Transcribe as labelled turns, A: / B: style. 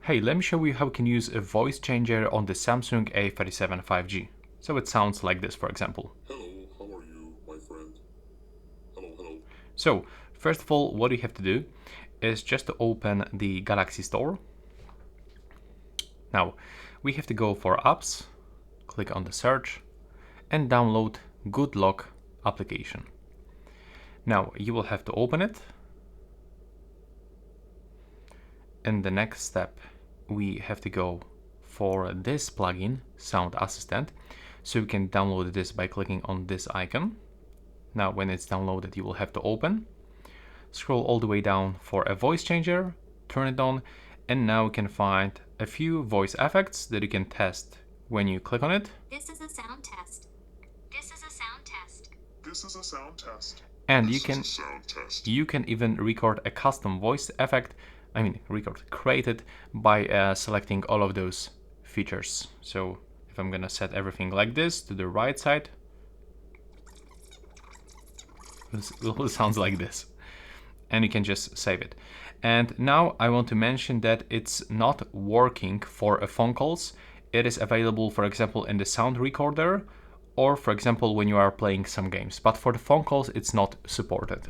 A: Hey, let me show you how we can use a voice changer on the Samsung A37 5G. So it sounds like this, for example.
B: Hello, how are you, my friend? Hello, hello.
A: So, first of all, what you have to do is just to open the Galaxy Store. Now, we have to go for apps, click on the search, and download Good Lock application. Now, you will have to open it. And the next step, we have to go for this plugin, Sound Assistant. So you can download this by clicking on this icon. Now, when it's downloaded, you will have to open. Scroll all the way down for a voice changer, turn it on, and now you can find a few voice effects that you can test when you click on it.
C: This is a sound test. This is a sound test.
B: This is a sound test.
A: And
B: This is a sound test.
A: you can even record a custom voice effect. Create it by selecting all of those features. So if I'm gonna set everything like this to the right side, it sounds like this. And you can just save it. And now I want to mention that it's not working for phone calls. It is available, for example, in the sound recorder, or for example, when you are playing some games. But for the phone calls, it's not supported.